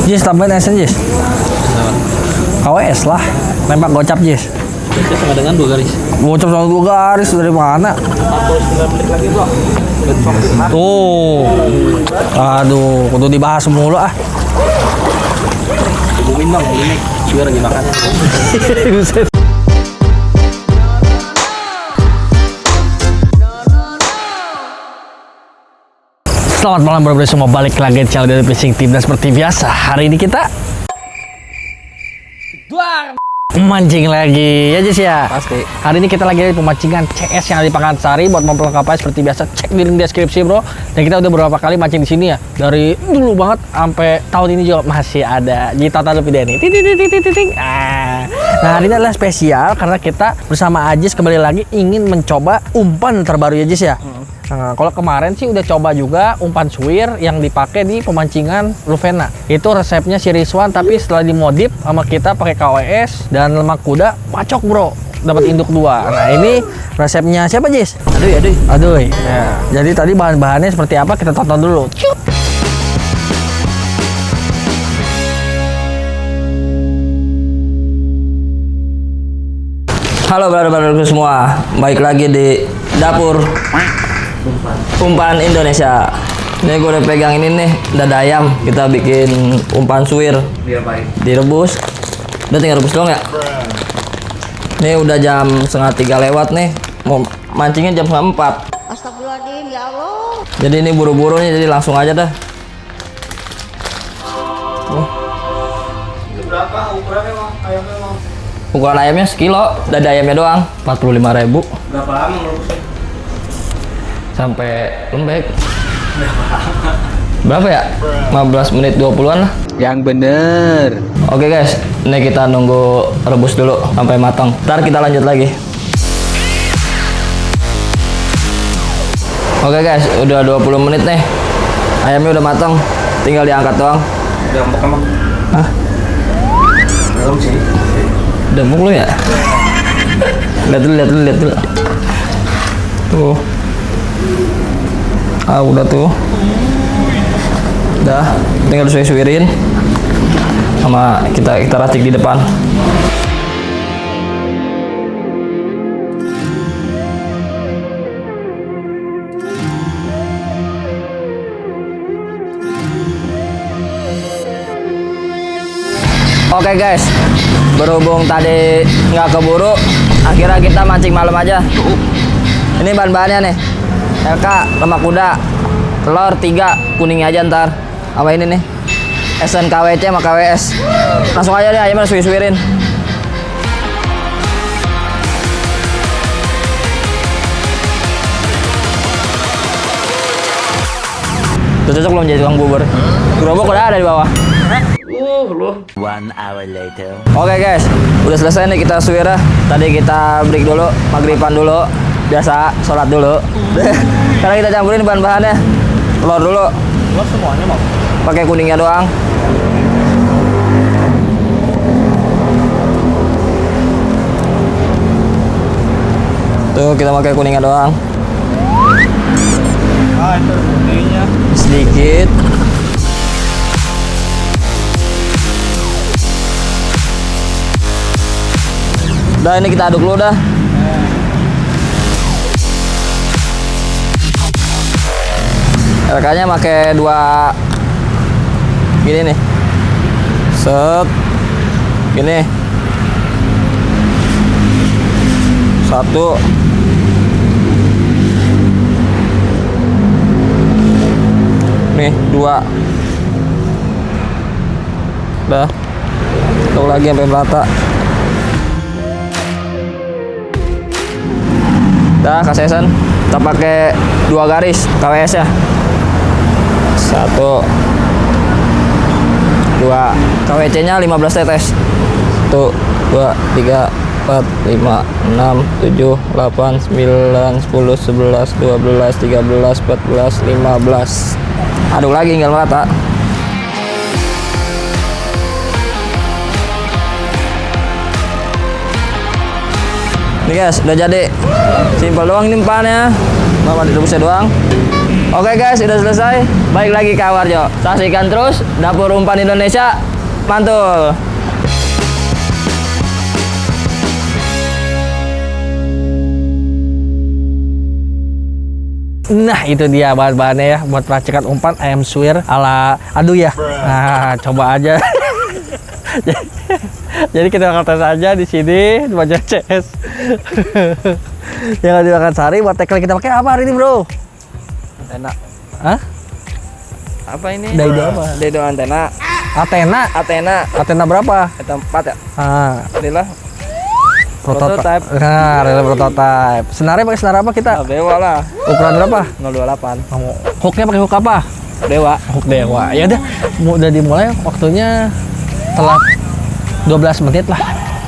Jis, tambahin esen Jis. KWS lah. Nembak gocap Jis. Itu sama dengan 2 garis. Gocap sama 2 garis dari mana? 49 menit lagi bro. Tuh. Aduh, kudu dibahas mulu ah. Hubungin bang, ini biar lagi makan. Buset. Selamat malam bro-bro semua, balik lagi di channel dari Fishing Team. Dan seperti biasa, hari ini kita mancing lagi ya Jis ya. Pasti. Hari ini kita lagi di pemancingan CS yang ada di Pakansari. Buat memperlengkapi seperti biasa, cek di link deskripsi bro. Dan kita udah beberapa kali mancing di sini ya. Dari dulu banget sampai tahun ini juga masih ada. Jadi total video ini. Nah hari ini adalah spesial karena kita bersama Ajis kembali lagi ingin mencoba umpan terbaru ya Jis ya. Nah, kalau kemarin sih udah coba juga umpan suwir yang dipakai di pemancingan Luvena. Itu resepnya si Rizwan, tapi setelah dimodif sama kita pakai KWS dan lemak kuda, pacok bro. Dapat induk 2. Nah ini resepnya siapa Jis? Aduy. Ya. Jadi tadi bahan-bahannya seperti apa kita tonton dulu. Cup. Halo brother-brotherku semua, baik lagi di dapur umpan Indonesia. Ini gue udah pegang ini nih, dada ayam. Kita bikin umpan suwir Biar baik. direbus. Udah tinggal rebus doang ya. Ini udah jam 2:30 lewat nih. Mau mancingnya jam 4. Astagfirullahaladzim, ya Allah. Jadi ini buru-buru nih, jadi langsung aja dah. Itu berapa ukurannya bang? Ayamnya bang? Ukuran ayamnya sekilo, dada ayamnya doang 45.000 Berapa lama merebusnya? sampai lembek. Berapa ya? 15 menit 20-an lah. Yang bener. Oke guys, ini kita nunggu rebus dulu sampai matang. Ntar kita lanjut lagi. Oke guys, udah 20 menit nih. Ayamnya udah matang, tinggal diangkat doang. Udah empuk emang? Hah? Belum sih. Udah empuk lu ya? Lihat dulu. Tuh. Ah, udah tuh. Udah, tinggal disuir-suirin. Sama kita racik di depan. Oke guys, berhubung tadi nggak keburu, akhirnya kita mancing malam aja. Ini bahan-bahannya nih, LK, lemak kuda, telur 3, kuningnya aja ntar. Apa ini nih, esen KWC sama KWS. Langsung aja deh, ayamnya suwir-suwirin. Tuh cocok belum jadi tukang bubur. Gerobak udah ada di bawah. Oke guys, udah selesai nih kita suwir. Tadi kita break dulu, maghriban dulu, biasa sholat dulu. Sekarang kita campurin bahan-bahannya. Telur dulu. Telur semuanya bang? Pakai kuningnya doang. Tuh kita pakai kuningnya doang. Ah itu kuningnya. Sedikit. Udah ini kita aduk dulu dah. LK-nya pakai 2 gini nih. Set. Gini. 1. Nih 2. Udah. Tuh lagi sampai merata. Dah kasesan, kita pakai 2 garis KWS ya. 1 2 KWC nya 15 tetes. 1 2 3 4 5 6 7 8 9 10 11 12 13 14 15. Aduk lagi tinggal merata. Nih guys, udah jadi. Simpel doang ini umpannya. Mama direbusnya doang. Oke guys, udah selesai. Balik lagi ke Warjo. Saksikan terus Dapur Umpan Indonesia. Mantul. Nah itu dia bahan-bahannya ya buat racikan umpan ayam suwir ala aduh ya. Nah coba aja. Jadi kita akan tes aja di sini di Banjar CS. Yang dimakan sehari buat tackle kita pakai apa hari ini bro? Antena. Hah? Apa ini? Daido apa? Daido antena. Athena berapa? Eta 4 ya. Ah, Inilah prototype. Nah, real prototype. Senarnya pakai senar apa kita? Dewa lah. Ukuran berapa? 028. Kamu hooknya pakai hook apa? Dewa. Hook Dewa. Ya udah, udah dimulai waktunya telat 12 menit lah.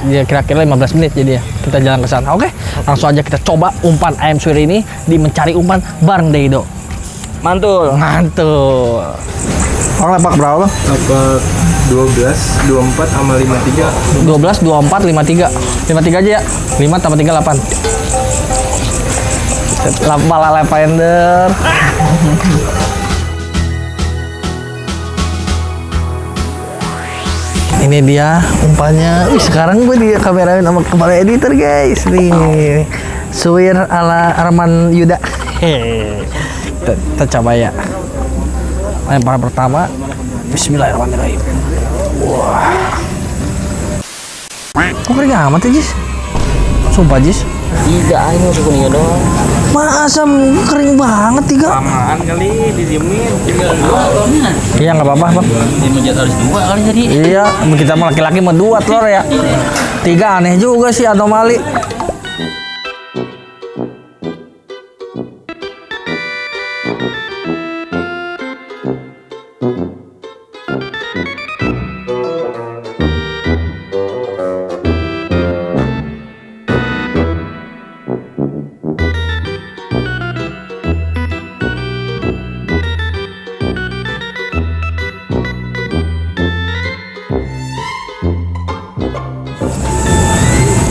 Ya kira-kira 15 menit jadi ya. Kita jalan ke sana. Oke, langsung aja kita coba umpan ayam suwir ini di mencari umpan bareng Daido. Mantul. Mantul. Orang lepak berapa? Apa 12, 24 sama 53. 12, 24, 53. 53 aja ya. 5 tambah 3, 8. Pala lavender. Ini dia umpannya. Wih, sekarang gue di kamerain sama kepala editor guys. Nih, suwir ala Arman Yuda. Kita coba ya. Lempar pertama. Bismillahirrahmanirrahim. Wah. Kok kering amat ya, Jis? Sumpah, Jis. 3 ini masuk kuningnya doang. Masa kering banget 3? Samaan kali didiemin. Iya, nggak apa-apa, Bang. Harus 2 kali tadi. Iya, kita mau laki-laki mau 2 telur ya. 3 aneh juga sih anomali.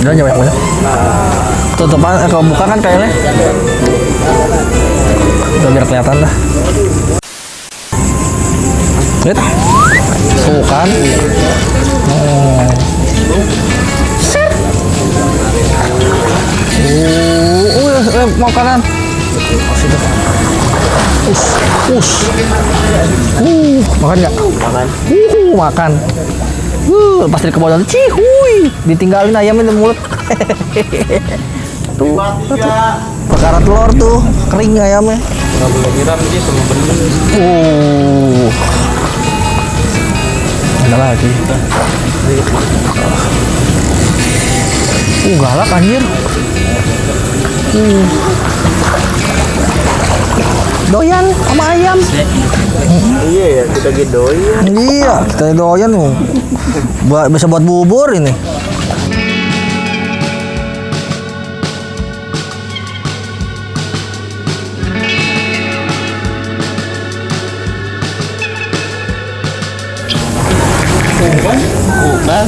Udah aja banyak. Tutupan kalau buka kan kayaknya. Udah biar kelihatan lah. Lihat. Tuh kan. Makanan. Makan nggak? Makan. Makan. Pas dari kebodon, cihuy, ditinggalin ayamnya di mulut. Tuh, perkara telur tuh, kering ayamnya. Nggak boleh nyiram sih sama benih. Ada lagi. Galak anjir. Doyan sama ayam. Iya ya, kita gitu ya. Iya, kita doyan tuh. Bisa buat bubur ini. Bukan.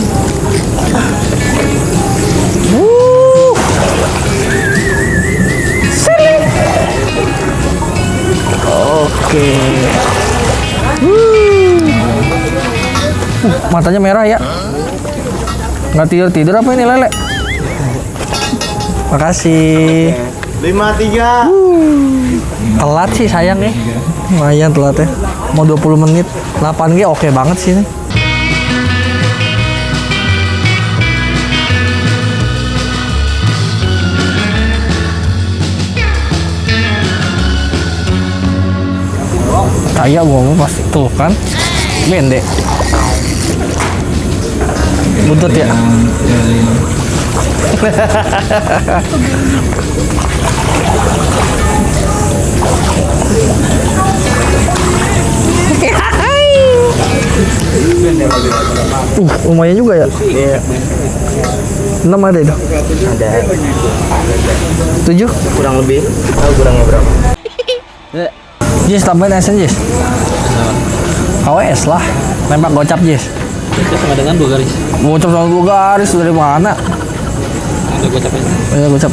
Oke. Matanya merah ya. Nggak tidur apa ini lele? Makasih. 53. Telat sih sayang nih. Lumayan telatnya. Mau 20 menit. 8G oke banget sih ini. Kayak gua mau pasti tuh kan. Bende. Buntut ya. Lumayan juga ya. Iya. 6 ada itu. Ada 7. kurang lebih. Tahu kurangnya berapa? Jis tambahin esen Jis. KWS lah. Lempar gocap Jis. Itu sama dengan 2 garis. Gocap sama 2 garis dari mana? Ada gocapnya. Ya gocap.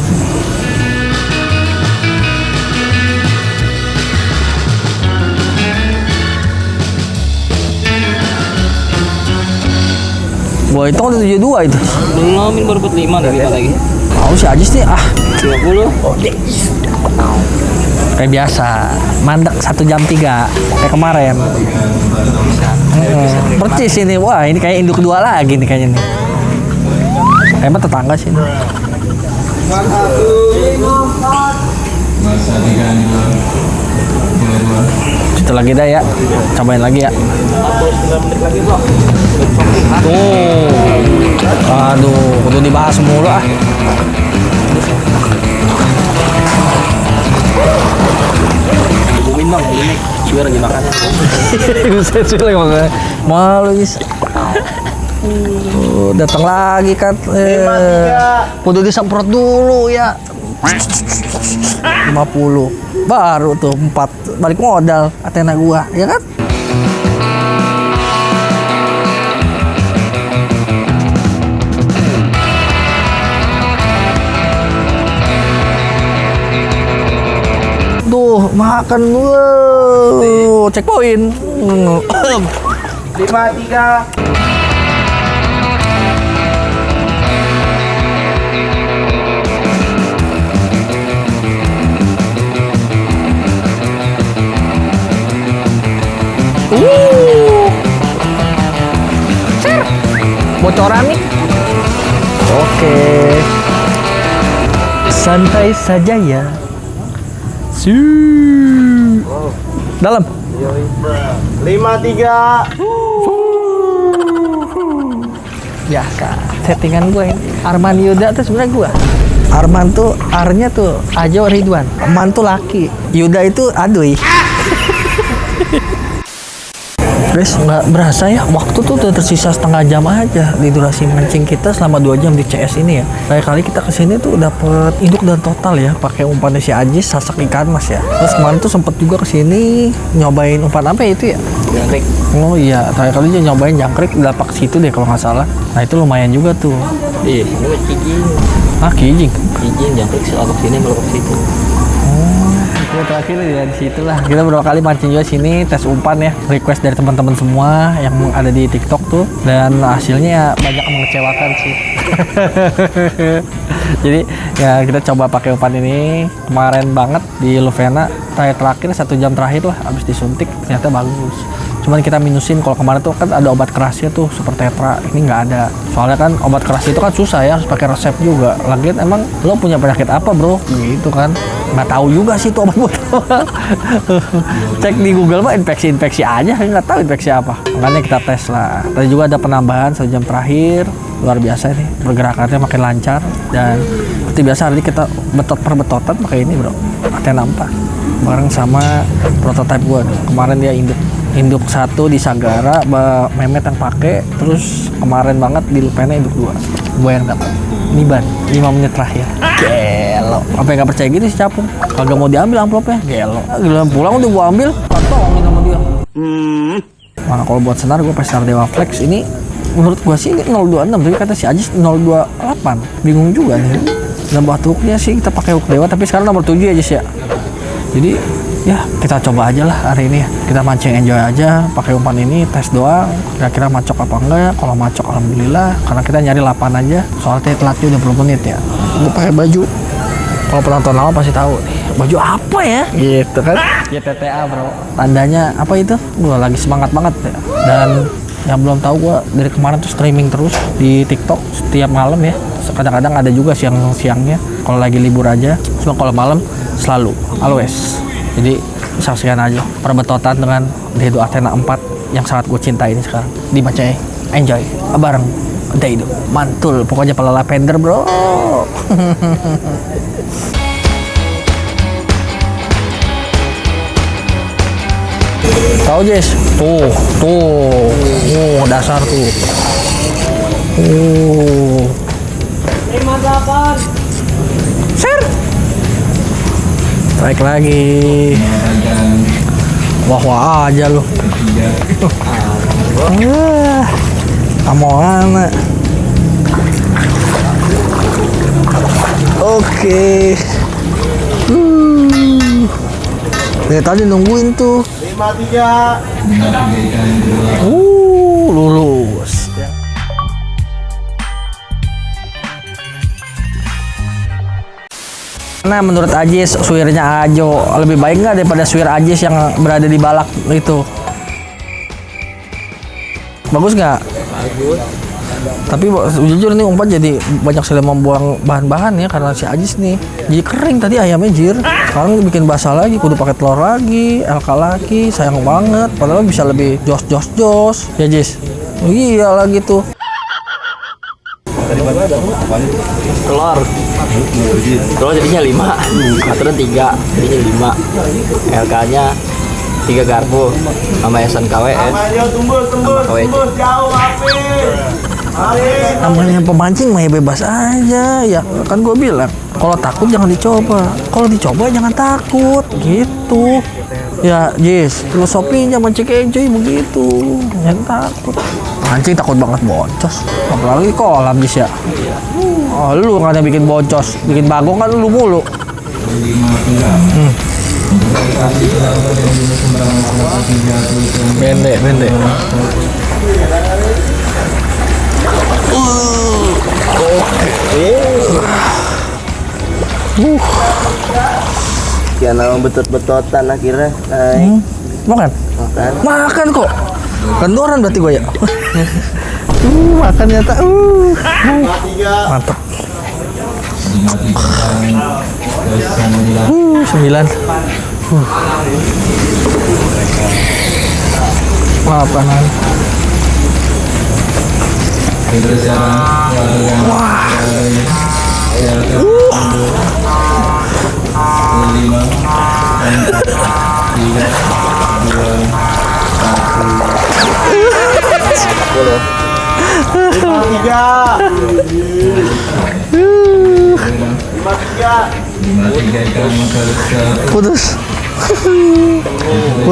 Gua itu kan 72 itu. Belum, ini baru 45 lagi. Oh si Ajis nih 50. kayak biasa. Mandek 1 jam 3 kayak kemarin. Percis ini. Wah, ini kayak induk 2 lagi nih kayaknya nih. Hebat tetangga sih ini. Situ lagi dah ya. Cobain lagi ya. Tuh. Aduh, kudu dibahas mulu ah. Bumin bang, ini suara lagi makan. Buset lagi makan. Malu guys. Datang lagi kan. Kudu disemprot dulu ya. 50. Baru tuh 4 balik modal Athena gua, ya kan? Tuh, makan gua. Checkpoint. 53. Ser. Bocoran nih. Oke. Santai saja ya. Dalam. 53. Biasa. Settingan gue ini. Arman Yuda tuh sebenarnya gue. Arman tuh R-nya tuh Ajo Ridwan. Man tuh laki. Yuda itu Aduy. Guys, nggak berasa ya, waktu tuh udah tersisa setengah jam aja di durasi mancing kita selama 2 jam di CS ini ya. Kayak kali kita kesini tuh dapet induk dan total ya, pakai umpan si Ajis sasak ikan mas ya. Terus kemarin tuh sempet juga kesini nyobain umpan apa ya itu ya? Jangkrik. Oh iya, terakhir kali dia nyobain jangkrik di lapak situ deh kalau nggak salah. Nah itu lumayan juga tuh. Iya, ini mah kijing. Ah kijing. Kijing jangkrik selapuk sini melapuk situ. Ya terakhir ya di situ lah. Kita beberapa kali mancing juga sini, tes umpan ya. Request dari teman-teman semua yang ada di TikTok tuh, dan hasilnya ya banyak mengecewakan sih. Jadi ya kita coba pakai umpan ini kemarin banget di Luvena. Terakhir 1 jam terakhir lah, habis disuntik ternyata bagus. Cuman kita minusin kalau kemarin tuh kan ada obat kerasnya tuh super tetra, ini nggak ada. Soalnya kan obat keras itu kan susah ya, harus pakai resep juga. Lagian emang lo punya penyakit apa bro? Gitu kan. Nggak tahu juga sih itu obat buat apa. Cek di Google mah infeksi aja, nggak tahu infeksi apa. Makanya kita tes lah. Tadi juga ada penambahan 1 jam terakhir, luar biasa nih, pergerakannya makin lancar. Dan seperti biasa hari ini kita betot per betotan pakai ini bro, Athena 4 bareng sama prototipe gua. Kemarin dia induk 1 di Sagara, Memet yang pakai. Terus kemarin banget di Lupena induk 2 gua yang dapat. Ini ban 5 menit terakhir. Gelo. Apa yang nggak percaya gitu sih Capung? Kagak mau diambil amplopnya. Gelo. Gila pulang udah gua ambil. Tolongin sama dia. Mana kalau buat senar gua Pestar Dewa Flex ini menurut gua sih ini 026, tapi kata si Ajis 028. Bingung juga nih. Dan buat hooknya sih kita pakai hook Dewa, tapi sekarang nomor 7 aja sih ya. Jadi ya kita coba aja lah hari ini ya. Kita mancing enjoy aja, pakai umpan ini tes doang. Kira-kira macok apa enggak? Kalau macok alhamdulillah, karena kita nyari 8 aja. Soalnya telatnya udah 10 menit ya. Gue pakai baju. Kalau penonton lama pasti tahu nih. Baju apa ya? Gitu kan. YTTA bro. Tandanya apa itu? Gue lagi semangat banget ya. Dan yang belum tahu gue dari kemarin tuh streaming terus di TikTok setiap malam ya. Kadang-kadang ada juga siangnya kalau lagi libur aja. Cuma kalau malam selalu always. Jadi saksikan aja perbetotan dengan Deido Athena 4 yang sangat gue cintai ini sekarang. Dibaca ya, enjoy bareng Deido. Mantul, pokoknya pala lavender bro. Tahu Jess? Tuh, dasar tuh. 58. Ser. Strike lagi. Wah aja lu. Amoana. Oke. Dari tadi nungguin tuh. 53. Lulus. Nah, menurut Ajis, suwirnya Ajo lebih baik nggak daripada suwir Ajis yang berada di balak itu? Bagus nggak? Bagus. Tapi jujur nih umpan jadi banyak sekali membuang bahan-bahan ya karena si Ajis nih. Jadi kering tadi ayamnya jir. Sekarang bikin basah lagi, kudu pakai telur lagi, LK lagi, sayang banget. Padahal bisa lebih jos. Ya Jis. Oh, iya lagi tuh. Telur jadinya 5, aturan 3, jadinya 5. LK nya 3 garpu sama yayasan KWS. Tembus jauh Namanya pemancing mah ya bebas aja ya kan gue bilang kalau takut jangan dicoba, kalau dicoba jangan takut gitu ya. Jis, filosofinya mancing enjoy begitu, jangan takut. Mancing takut banget boncos, apalagi kolam Jis ya. Oh lu nggak ada bikin boncos, bikin bagong kan lu mulu. Bende. Ya nama betot-betotan akhirnya. Makan? Makan kok. Kendoran berarti gue ya. Makan nyata. Mantap. 9. Lapanan. Putus. 10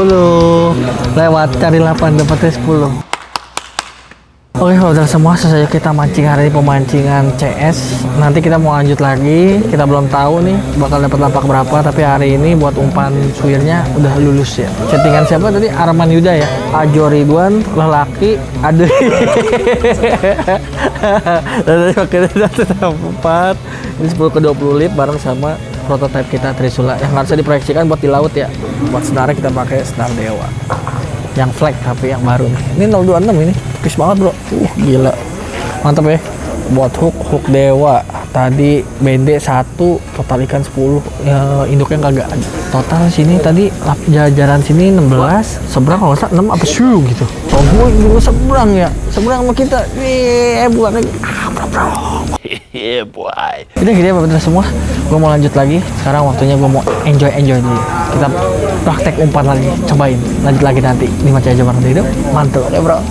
lewat cari 8 dapatnya 10. Oke, kalau udah semua selesai kita mancing hari ini, pemancingan CS. Nanti kita mau lanjut lagi. Kita belum tahu nih bakal dapat lapak berapa, tapi hari ini buat umpan suwirnya udah lulus ya. Settingan siapa tadi? Arman Yuda ya. Ajo Ridwan, lelaki, ada. Tadi pakai 4. Ini 10 ke 20 lip bareng sama prototipe kita Trisula yang harusnya diproyeksikan buat di laut ya. Buat senar kita pakai senar Dewa. Yang flag tapi yang baru nih. Ini 026 ini. Tipis banget, Bro. Gila. Mantap ya. Buat hook Dewa. Tadi bende 1, total ikan 10. Ya, induknya kagak ada. Total sini tadi jajaran sini 16, seberang kalau nggak salah 6 apa sih gitu. Oh, gue juga seberang ya. Seberang sama kita. Bukan lagi. Bro. Yeah, boy. Udah gitu ya Bapak semua. Gue mau lanjut lagi. Sekarang waktunya gue mau enjoy dulu. Kita praktek umpan lagi, cobain. Lanjut lagi nanti. Ini macam aja bareng hidup. Mantul ya, Bro.